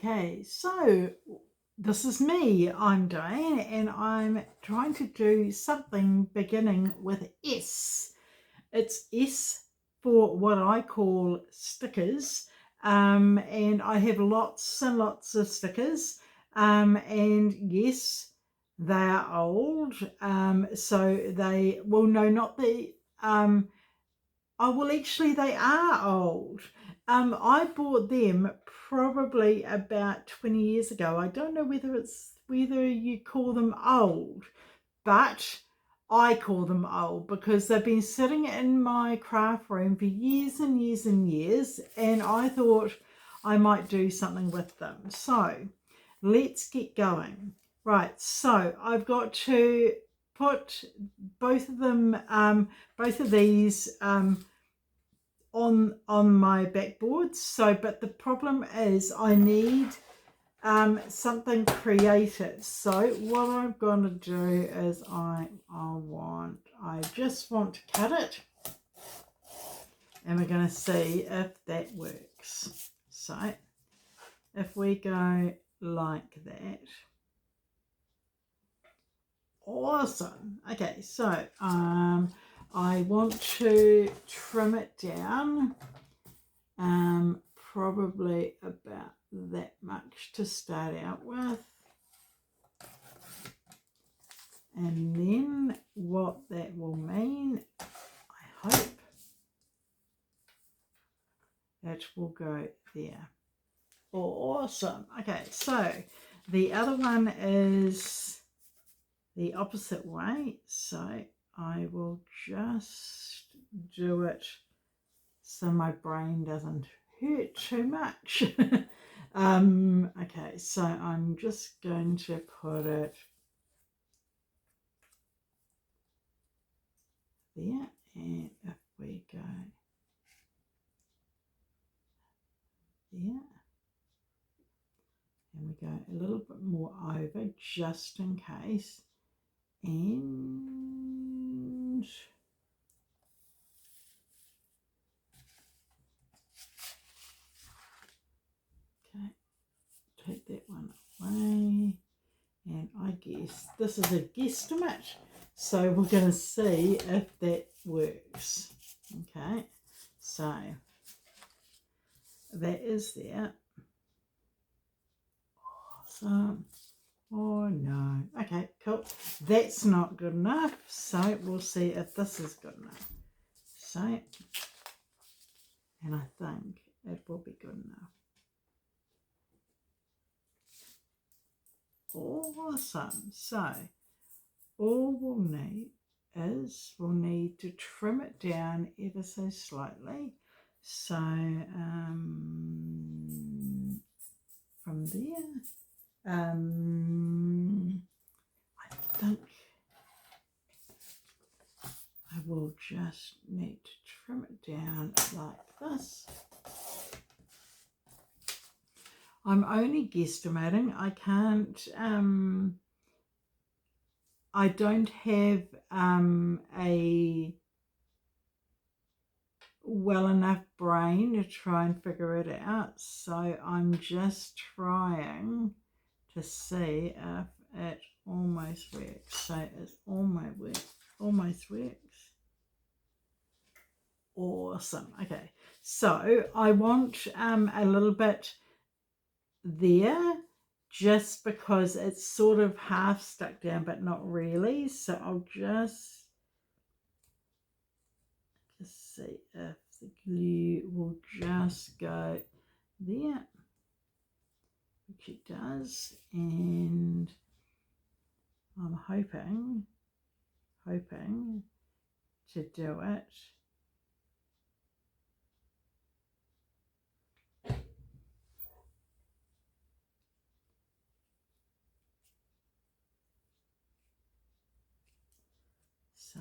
Okay, so this is me. I'm Diane, and I'm trying to do something beginning with S. It's S for what I call stickers, and I have lots and lots of stickers, and yes, they are old. So they, well, no, not the, oh, well, actually, they are old. I bought them probably about 20 years ago. I don't know whether you call them old, but I call them old because they've been sitting in my craft room for years and years and years, and I thought I might do something with them. So let's get going. Right, so I've got to put both of them, both of these on my backboard. So, but the problem is I need something creative. So what I'm going to do is I just want to cut it, and we're going to see if that works. So if we go like that, awesome. Okay, so I want to trim it down, probably about that much to start out with. And then what that will mean, I hope, it will go there. Awesome. Okay, so the other one is the opposite way. So I will just do it so my brain doesn't hurt too much. Okay, so I'm just going to put it there, and if we go there, and we go a little bit more over just in case, and okay, take that one away, and I guess this is a guesstimate, so we're going to see if that works. Okay, so that is there. Awesome. Oh no. Okay, cool. That's not good enough, so we'll see if this is good enough. So, and I think it will be good enough. Awesome. So all we'll need is we'll need to trim it down ever so slightly. So from there, I think I will just need to trim it down like this. I'm only guesstimating. I can't, I don't have a well enough brain to try and figure it out. So I'm just trying to see if it almost works. So it's almost works. Awesome. Okay, so I want a little bit there, just because it's sort of half stuck down but not really. So I'll just see if the glue will just go there, which it does, and I'm hoping to do it so.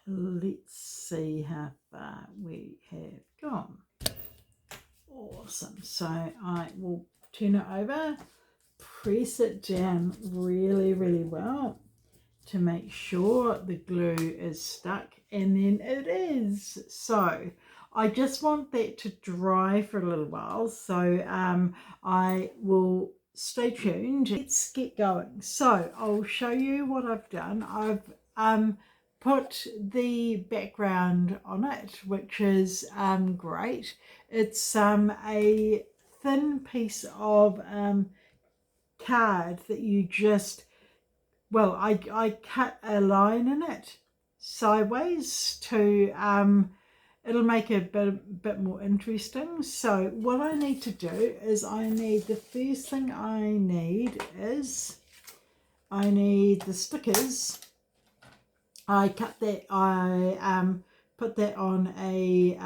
Let's see how far we have gone. Awesome. So I will turn it over, press it down really, really well to make sure the glue is stuck, and then it is. So I just want that to dry for a little while, so I will stay tuned. Let's get going. So I'll show you what I've done. I've put the background on it, which is great. It's a thin piece of card that you just, well, I cut a line in it sideways to it'll make it a bit more interesting. So what I need to do is the first thing I need is I need the stickers. I cut that, I put that on a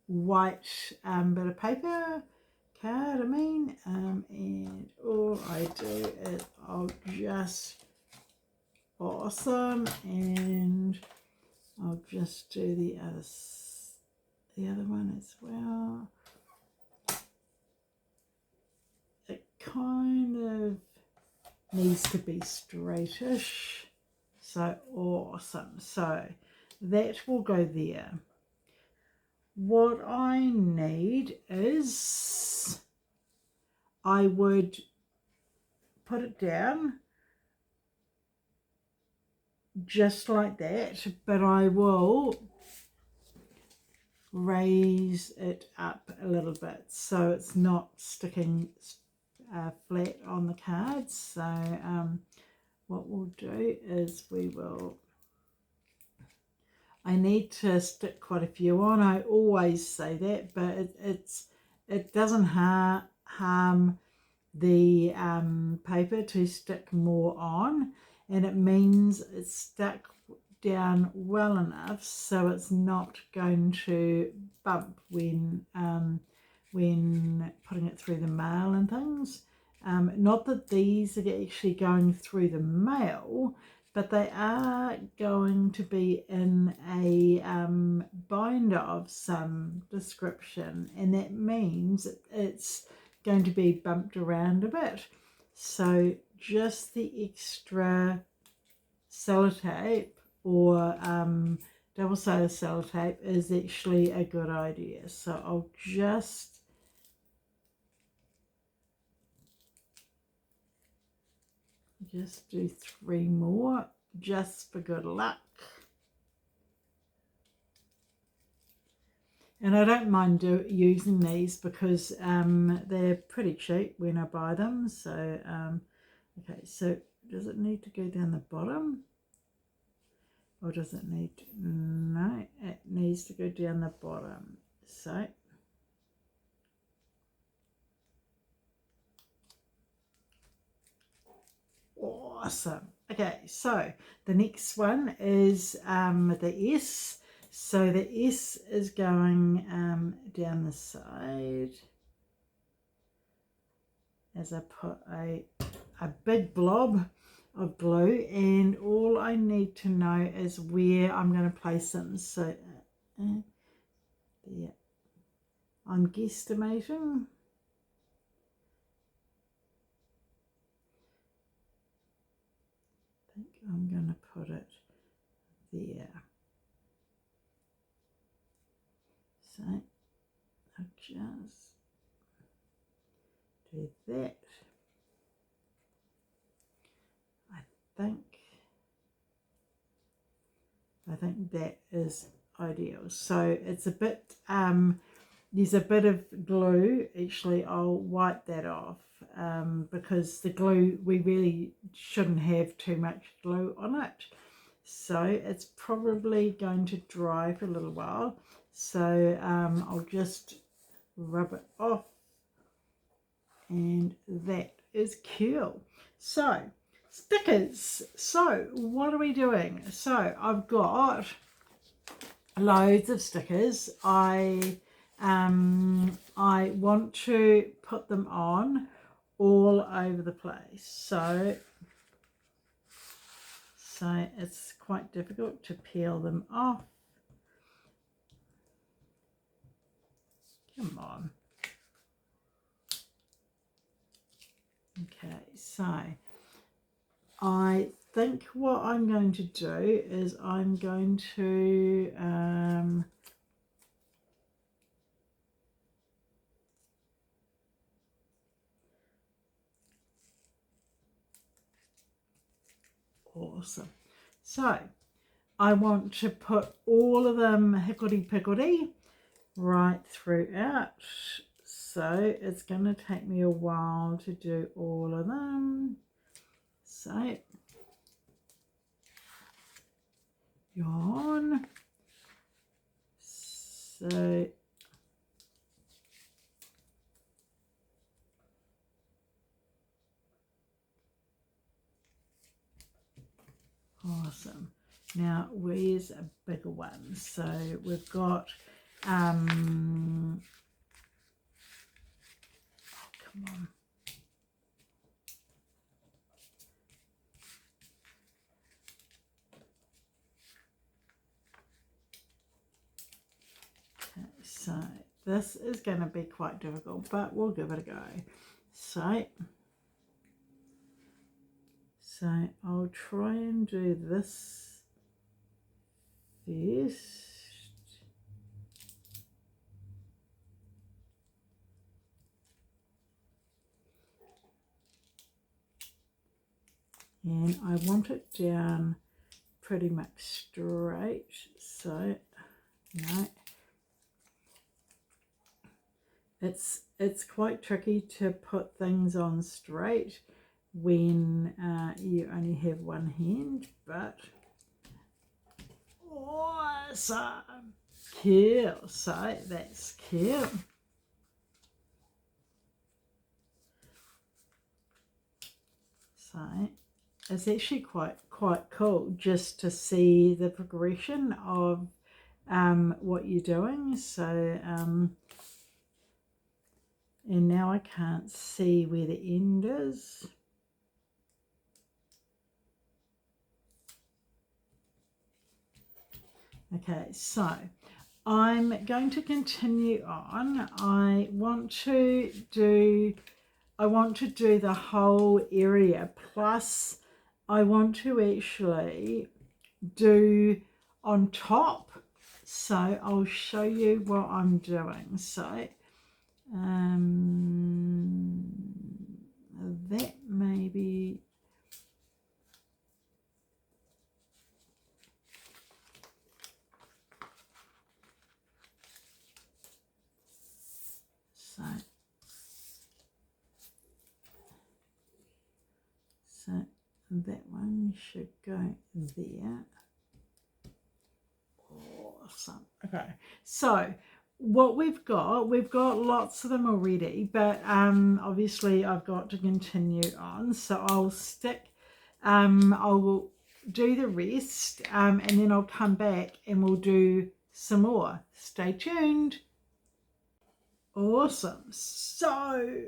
white bit of paper card, and all I do is I'll just, awesome, and I'll just do the other one as well. It kind of needs to be straightish, so awesome. So that will go there. What I need is, I would put it down just like that, but I will raise it up a little bit so it's not sticking flat on the cards. So what we'll do is I need to stick quite a few on. I always say that, but it doesn't harm the paper to stick more on, and it means it's stuck down well enough so it's not going to bump when putting it through the mail and things. Not that these are actually going through the mail, but they are going to be in a binder of some description, and that means it's going to be bumped around a bit. So just the extra sellotape or double-sided sellotape is actually a good idea. So I'll just do 3 more just for good luck. And I don't mind using these because they're pretty cheap when I buy them. So okay, so does it need to go down the bottom? Or does it need to, no, it needs to go down the bottom. So awesome. Okay, so the next one is the S. So the S is going down the side as I put a big blob of glue, and all I need to know is where I'm going to place them. So there, I'm guesstimating. I think I'm going to put it there. So I'll just do that. I think that is ideal. So it's a bit, there's a bit of glue. Actually, I'll wipe that off because the glue, we really shouldn't have too much glue on it. So it's probably going to dry for a little while. So I'll just rub it off, and that is cool. So stickers. So what are we doing? So I've got loads of stickers. I want to put them on all over the place. So it's quite difficult to peel them off. Come on. Okay, so I think what I'm going to do is I'm going to Awesome. So I want to put all of them hickory-pickory right throughout. So it's going to take me a while to do all of them. So yarn. So awesome. Now where's a bigger one? So we've got oh, come on. Okay, so this is going to be quite difficult, but we'll give it a go. So I'll try and do this first. And I want it down pretty much straight. So, no. It's quite tricky to put things on straight when you only have one hand, but awesome. Cool. So that's cool. So it's actually quite cool just to see the progression of what you're doing. So and now I can't see where the end is. Okay, so I'm going to continue on. I want to do the whole area, plus I want to actually do on top. So I'll show you what I'm doing. So that maybe so that one should go there. Awesome. Okay, so what we've got lots of them already, but obviously I've got to continue on, so I'll stick I will do the rest and then I'll come back and we'll do some more. Stay tuned. Awesome. So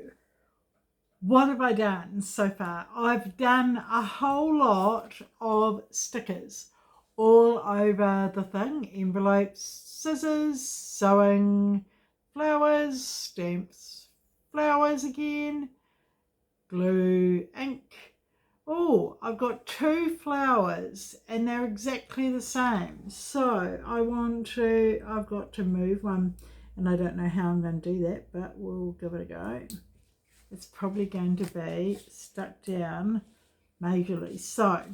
what have I done so far? I've done a whole lot of stickers all over the thing. Envelopes, scissors, sewing, flowers, stamps, flowers again, glue, ink. Oh, I've got 2 flowers and they're exactly the same. So I've got to move one and I don't know how I'm going to do that, but we'll give it a go. It's probably going to be stuck down majorly. So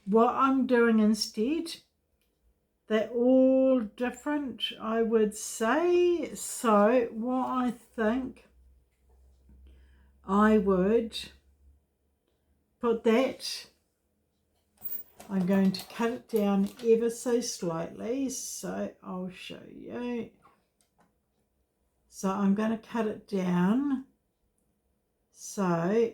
what I'm doing instead, they're all different, I would say. So what I think I would put that, I'm going to cut it down ever so slightly. So I'll show you. So I'm going to cut it down. So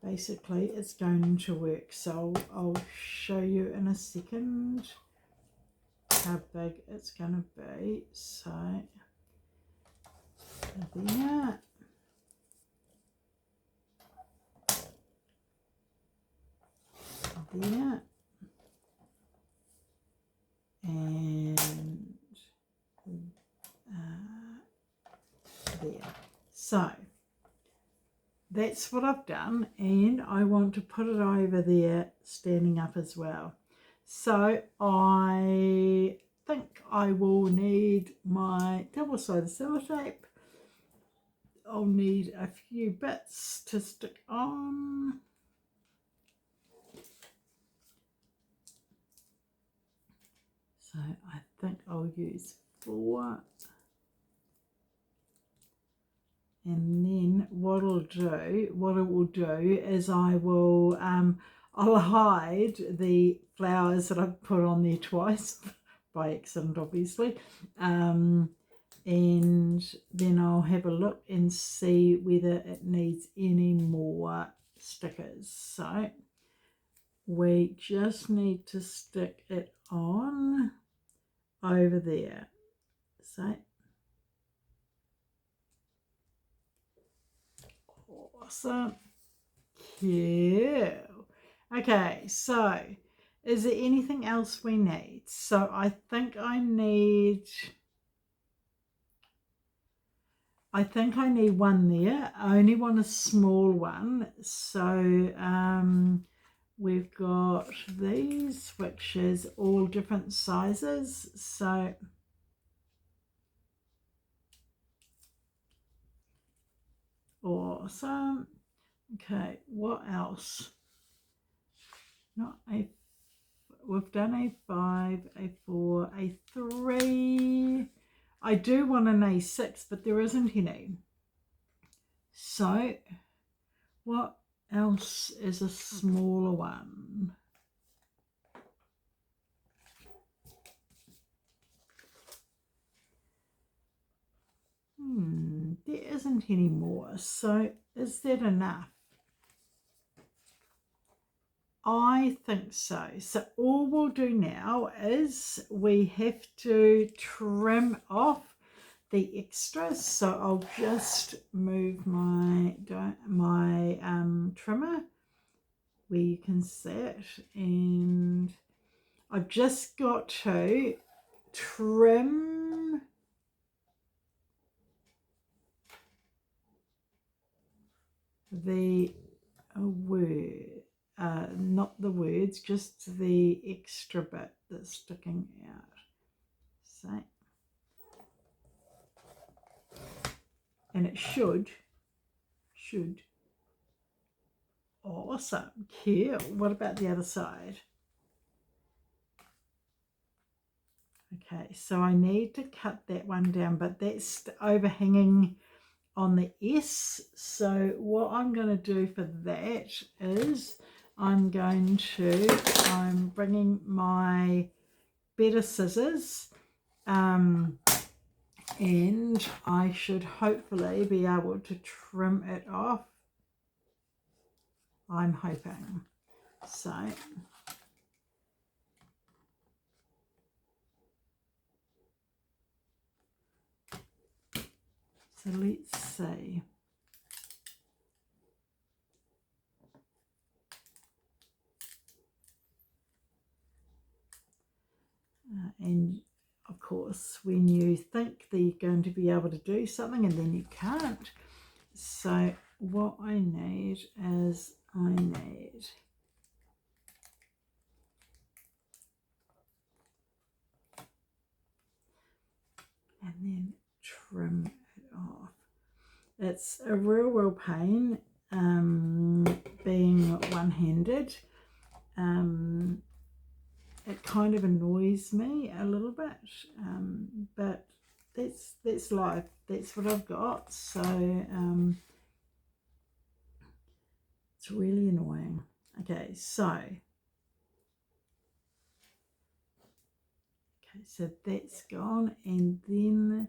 basically it's going to work. So I'll show you in a second how big it's going to be. So there. There. And there. So that's what I've done, and I want to put it over there standing up as well. So I think I will need my double-sided sellotape. I'll need a few bits to stick on. So I think I'll use 4. And then what it will do is I'll hide the flowers that I've put on there twice by accident, obviously. And then I'll have a look and see whether it needs any more stickers. So we just need to stick it on over there. So awesome. Cool. Okay, so is there anything else we need? So I think I need one there. I only want a small one. So we've got these, which is all different sizes. So awesome. Okay, what else? We've done A5, A4, A3. I do want an A6, but there isn't any. So what else is a smaller one? There isn't any more. So is that enough? I think so. So all we'll do now is we have to trim off the extras. So I'll just move my trimmer where you can see it, and I've just got to trim the word. Not the words, just the extra bit that's sticking out. So, and it should. Awesome. Cool. What about the other side? Okay, so I need to cut that one down, but that's overhanging on the S. So what I'm going to do for that is I'm bringing my better scissors, and I should hopefully be able to trim it off. I'm hoping. So let's see. And of course, when you think that you're going to be able to do something and then you can't. So what I need is and then trim it off. It's a real pain being one-handed. It kind of annoys me a little bit, but that's life. That's what I've got. So it's really annoying. Okay, so that's gone, and then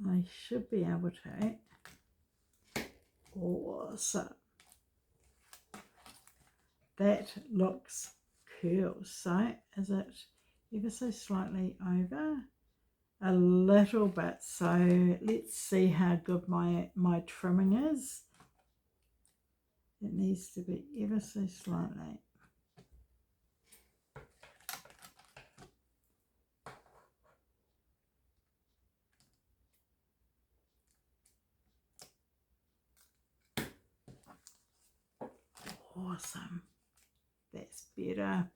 I should be able to. Awesome. That looks cool. So is it ever so slightly over? A little bit. So let's see how good my trimming is. It needs to be ever so slightly. Awesome. That's better.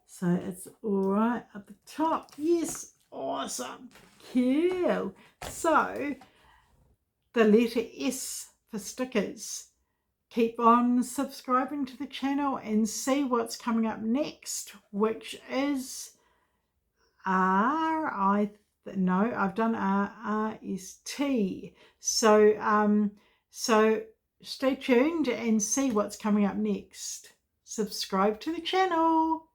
So it's all right at the top. Yes. Awesome. Cool. So the letter S for stickers. Keep on subscribing to the channel and see what's coming up next, which is I've done RST. So stay tuned and see what's coming up next. Subscribe to the channel.